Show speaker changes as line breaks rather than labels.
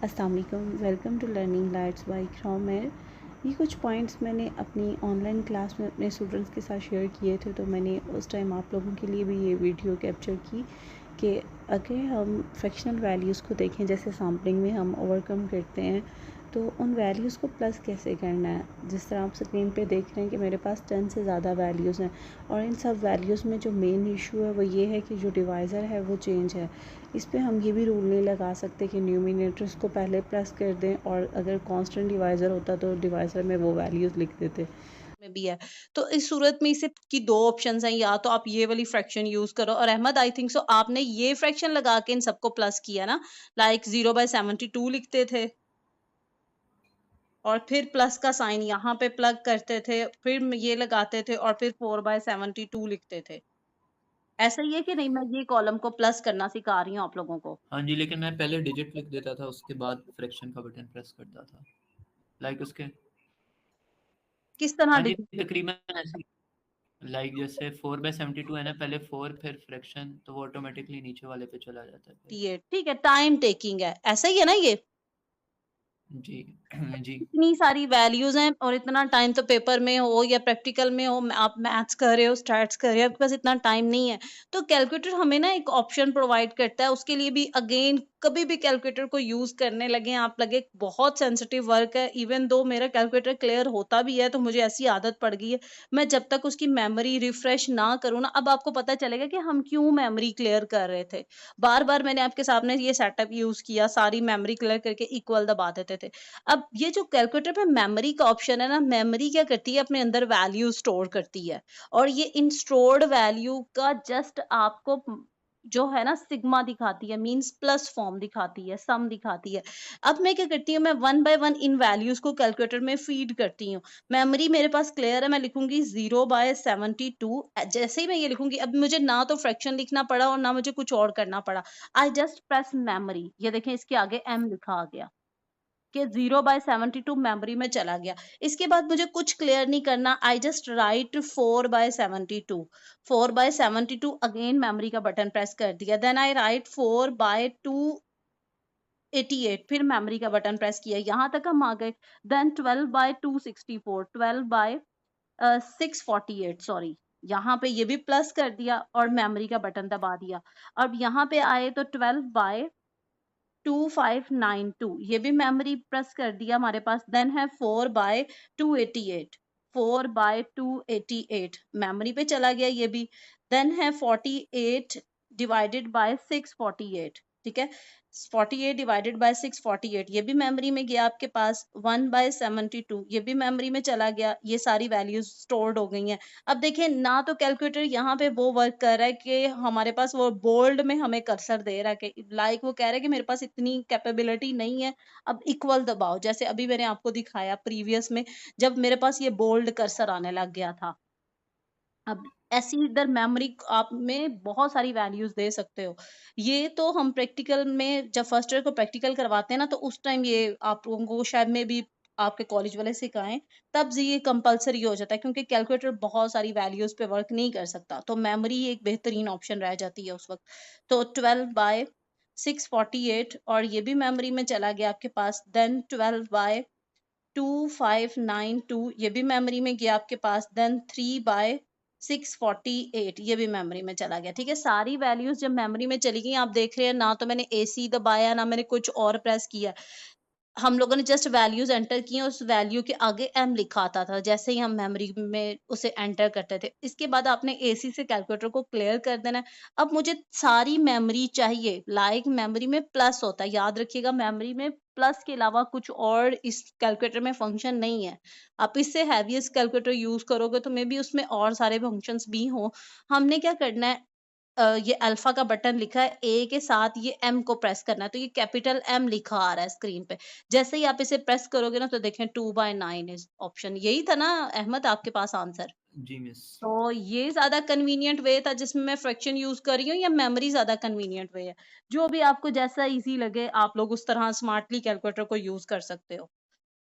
अस्सलाम वालेकुम, welcome to learning lights by क्रॉमेर। ये कुछ पॉइंट्स मैंने अपनी ऑनलाइन क्लास में अपने स्टूडेंट्स के साथ शेयर किए थे, तो मैंने उस टाइम आप लोगों के लिए भी ये वीडियो कैप्चर की कि अगर हम फ्रैक्शनल वैल्यूज़ को देखें, जैसे सैम्पलिंग में हम ओवरकम करते हैं, तो उन वैल्यूज़ को प्लस कैसे करना है। जिस तरह आप स्क्रीन पे देख रहे हैं कि मेरे पास 10 से ज़्यादा वैल्यूज़ हैं, और इन सब वैल्यूज़ में जो मेन इशू है वो ये है कि जो डिवाइज़र है वो चेंज है। इस पे हम ये भी रूल नहीं लगा सकते कि न्यूमिनेटर्स को पहले प्रेस कर दें, और अगर कांस्टेंट डिवाइज़र होता तो डिवाइज़र में वो वैल्यूज़ लिख देते।
में भी है। तो इस सूरत में इसे की 2 ऑप्शंस हैं, या तो आप ये वाली फ्रैक्शन यूज़ करो, और अहमद आई थिंक सो आपने ये फ्रैक्शन लगा के इन सबको प्लस किया ना? लाइक 0/72 लिखते थे और फिर प्लस का साइन यहाँ पे प्लग करते थे, फिर ये लगाते थे और फिर 4/72 लिखते थे। ऐसा ही है कि नहीं? मैं ये कॉलम को प्लस करना सिखा रही हूँ आप लोगों को।
हाँ जी, लेकिन मैं पहले डिजिट लिख देता था, उसके बाद फ्रैक्शन का बटन प्रेस करता था। लाइक उसके
किस तरह
हाँ जी,
डिजिट?
तकरीबन ऐसे ही। लाइक जैसे 4/72 है ना, पहले 4 फिर फ्रैक्शन, तो वो ऑटोमेटिकली नीचे वाले पे चला जाता है फिर।
ठीक है, टाइम टेकिंग है। ऐसा ही है ना ये?
जी। जी।
इतनी सारी वैल्यूज़ हैं और इतना टाइम तो पेपर में हो या प्रैक्टिकल में हो, आप मैथ्स कर रहे हो, स्टैट्स कर रहे हो, आपके पास इतना टाइम नहीं है। तो कैलकुलेटर हमें ना एक ऑप्शन प्रोवाइड करता है, उसके लिए भी अगेन कभी भी कैलकुलेटर को यूज़ करने लगे आप लगे बहुत सेंसिटिव वर्क है, इवन दो मेरा कैलकुलेटर क्लियर होता भी है, तो मुझे ऐसी आदत पड़ गई है, मैं जब तक उसकी मेमोरी रिफ्रेश ना करूँ ना, अब आपको पता चलेगा कि हम क्यों मेमोरी क्लियर कर रहे थे। बार-बार मैंने आपके सामने ये सेटअप यूज़ किया, सारी मेमोरी क्लियर करके इक्वल दबा देते थे। अब ये जो कैलकुलेटर पे मेमोरी का ऑप्शन है ना, मेमोरी क्या करती है, अपने अंदर वैल्यू स्टोर करती है, और ये इन स्टोर्ड वैल्यू का जस्ट आपको जो है ना सिग्मा दिखाती है, मींस प्लस फॉर्म दिखाती है, सम दिखाती है। अब मैं क्या करती हूँ, मैं one by one in values को कैलकुलेटर में फीड करती हूँ। मेमोरी मेरे पास क्लियर है, मैं लिखूंगी 0/72। जैसे ही मैं ये लिखूंगी, अब मुझे ना तो फ्रैक्शन लिखना पड़ा और ना मुझे कुछ और करना पड़ा। आई जस्ट प्रेस मेमोरी, ये देखें इसके आगे एम लिखा आ गया कि 0/72 मेमोरी में चला गया। इसके बाद मुझे कुछ क्लियर नहीं करना, I just right 4/72। 4/72 again memory का बटन प्रेस कर दिया, देन आई राइट 4/288, फिर मेमोरी का बटन प्रेस किया, यहाँ तक हम आ गए। देन 12/264, 12/648, सॉरी, यहाँ पे ये भी प्लस कर दिया और मेमोरी का बटन दबा दिया। अब यहाँ पे आए तो 12/2592, ये भी मेमोरी प्रेस कर दिया हमारे पास। देन है 4/288, 4/288 मेमोरी पे चला गया ये भी। देन है 48 डिवाइडेड बाय 648, ठीक है, 48 डिवाइडेड बाय 648, ये भी मेमोरी में गया आपके पास। 1/72, ये भी मेमोरी में चला गया। ये सारी वैल्यूज स्टोर्ड हो गई हैं। अब देखिए ना, तो कैलकुलेटर यहाँ पे वो वर्क कर रहा है कि हमारे पास वो बोल्ड में हमें कर्सर दे रहा है कि लाइक वो कह रहा है कि मेरे पास इतनी कैपेबिलिटी नहीं है, अब इक्वल दबाओ, जैसे अभी मैंने आपको दिखाया प्रीवियस में, जब मेरे पास ये बोल्ड कर्सर आने लग गया था। अब ऐसी इधर मेमोरी आप में बहुत सारी वैल्यूज दे सकते हो। ये तो हम प्रैक्टिकल में जब फर्स्ट ईयर को प्रैक्टिकल करवाते हैं ना, तो उस टाइम ये आप लोगों को शायद में भी आपके कॉलेज वाले सिखाएं, तब ये कंपलसरी हो जाता है, क्योंकि कैलकुलेटर बहुत सारी वैल्यूज पे वर्क नहीं कर सकता, तो मेमोरी एक बेहतरीन ऑप्शन रह जाती है उस वक्त। तो 12/648, और ये भी मेमोरी में चला गया आपके पास। देन 12/2592, ये भी मेमोरी में गया आपके पास। देन 3/648, ये भी मेमोरी में चला गया। ठीक है, सारी वैल्यूज जब मेमोरी में चली गई, आप देख रहे हैं ना, तो मैंने एसी दबाया ना मैंने कुछ और प्रेस किया, हम लोगों ने जस्ट वैल्यूज एंटर की हैं, उस वैल्यू के आगे एम लिखा आता था जैसे ही हम मेमोरी में उसे एंटर करते थे। इसके बाद आपने एसी से कैलकुलेटर को क्लियर कर देना है। अब मुझे सारी मेमोरी चाहिए, लाइक मेमोरी में प्लस होता है, याद रखिएगा, मेमोरी में प्लस के अलावा कुछ और इस कैलकुलेटर में फंक्शन नहीं है। आप इससे हैवीएस्ट कैलकुलेटर यूज करोगे तो मे बी उसमें और सारे फंक्शंस भी हों। हमने क्या करना है, ये अल्फा का बटन लिखा है, ए के साथ ये एम को प्रेस करना है, तो ये कैपिटल एम लिखा आ रहा है स्क्रीन पे। जैसे ही आप इसे प्रेस करोगे ना, तो देखें 2/9 इज ऑप्शन, यही था ना अहमद आपके पास आंसर?
जी मिस।
तो ये ज्यादा कन्वीनियंट वे था जिसमें मैं फ्रैक्शन यूज कर रही हूँ, या मेमोरी ज्यादा कन्वीनियंट वे है? जो भी आपको जैसा इजी लगे, आप लोग उस तरह स्मार्टली कैलकुलेटर को यूज कर सकते हो।